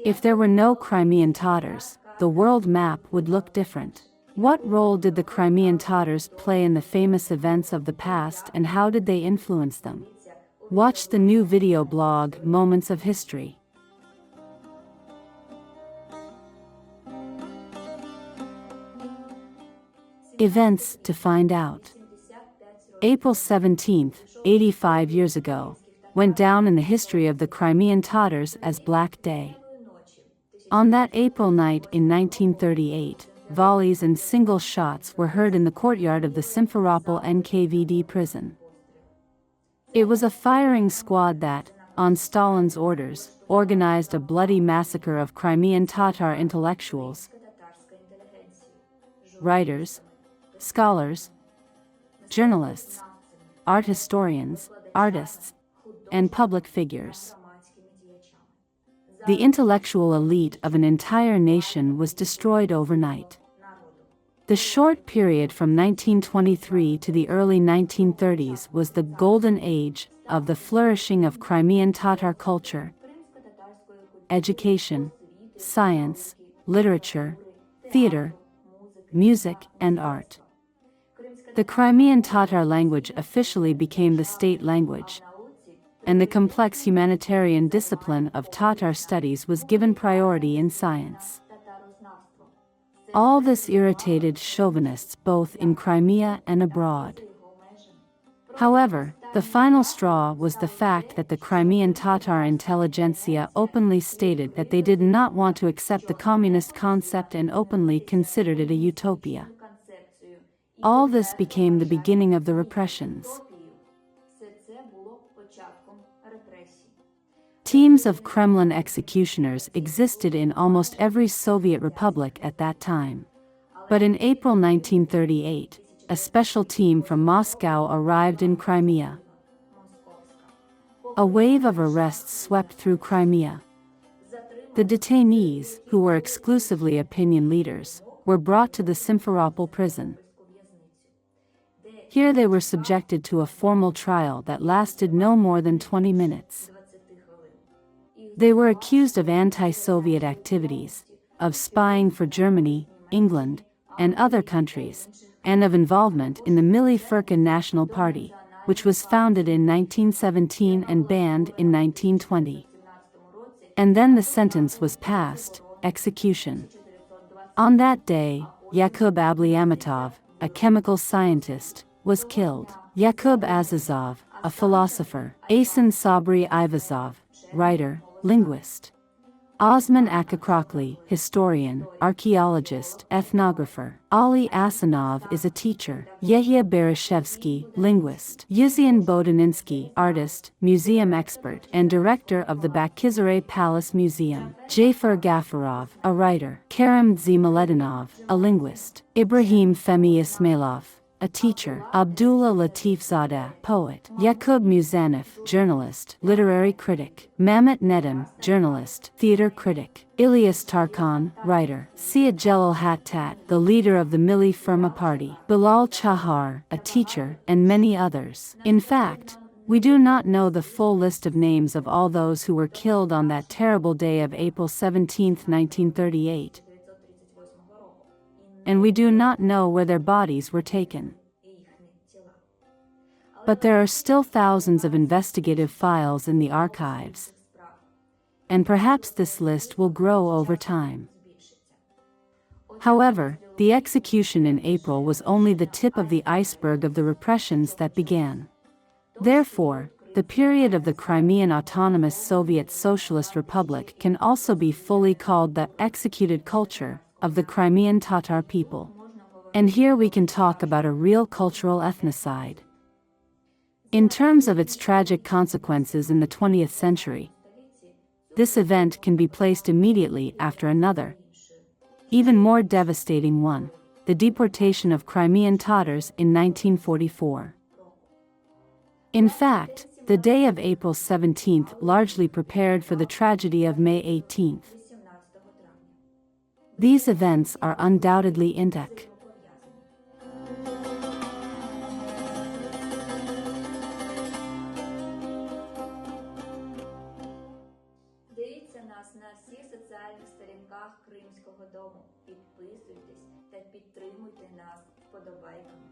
If there were no Crimean Tatars, the world map would look different. What role did the Crimean Tatars play in the famous events of the past, and how did they influence them? Watch the new video blog, Moments of History. Events to find out. April 17th, 85 years ago, went down in the history of the Crimean Tatars as Black Day. On that April night in 1938, volleys and single shots were heard in the courtyard of the Simferopol NKVD prison. It was a firing squad that, on Stalin's orders, organized a bloody massacre of Crimean Tatar intellectuals, writers, scholars, journalists, art historians, artists, and public figures. The intellectual elite of an entire nation was destroyed overnight. The short period from 1923 to the early 1930s was the golden age of the flourishing of Crimean Tatar culture, education, science, literature, theater, music, and art. The Crimean Tatar language officially became the state language, and the complex humanitarian discipline of Tatar studies was given priority in science. All this irritated chauvinists both in Crimea and abroad. However, the final straw was the fact that the Crimean Tatar intelligentsia openly stated that they did not want to accept the communist concept and openly considered it a utopia. All this became the beginning of the repressions. Teams of Kremlin executioners existed in almost every Soviet republic at that time. But in April 1938, a special team from Moscow arrived in Crimea. A wave of arrests swept through Crimea. The detainees, who were exclusively opinion leaders, were brought to the Simferopol prison. Here they were subjected to a formal trial that lasted no more than 20 minutes. They were accused of anti-Soviet activities, of spying for Germany, England, and other countries, and of involvement in the Milli Furka National Party, which was founded in 1917 and banned in 1920. And then the sentence was passed, execution. On that day, Yakub Abliamatov, a chemical scientist, was killed. Yakub Azizov, a philosopher. Asen Sabri Ivazov, writer, linguist. Osman Akakrokli, historian, archaeologist, ethnographer. Ali Asanov is a teacher. Yehia Bereshevsky, linguist. Yuzian Bodaninsky, artist, museum expert, and director of the Bakhchizere Palace Museum. Jafar Gafarov, a writer. Karim Zemaledinov, a linguist. Ibrahim Femi Ismailov, a teacher. Abdullah Latifzadeh, poet. Yakub Muzanov, journalist, literary critic. Mamet Nedim, journalist, theater critic. Ilyas Tarkan, writer. Sia Jelal Hattat, the leader of the Milli Furka Party. Bilal Chahar, a teacher, and many others. In fact, we do not know the full list of names of all those who were killed on that terrible day of April 17, 1938. And we do not know where their bodies were taken. But there are still thousands of investigative files in the archives. And perhaps this list will grow over time. However, the execution in April was only the tip of the iceberg of the repressions that began. Therefore, the period of the Crimean Autonomous Soviet Socialist Republic can also be fully called the executed culture of the Crimean Tatar people. And here we can talk about a real cultural ethnocide. In terms of its tragic consequences in the 20th century, this event can be placed immediately after another, even more devastating one, the deportation of Crimean Tatars in 1944. In fact, the day of April 17th largely prepared for the tragedy of May 18th. These events are undoubtedly intact. нас на всіх соціальних сторінках Кримського дому. Підписуйтесь та підтримуйте нас вподобайками.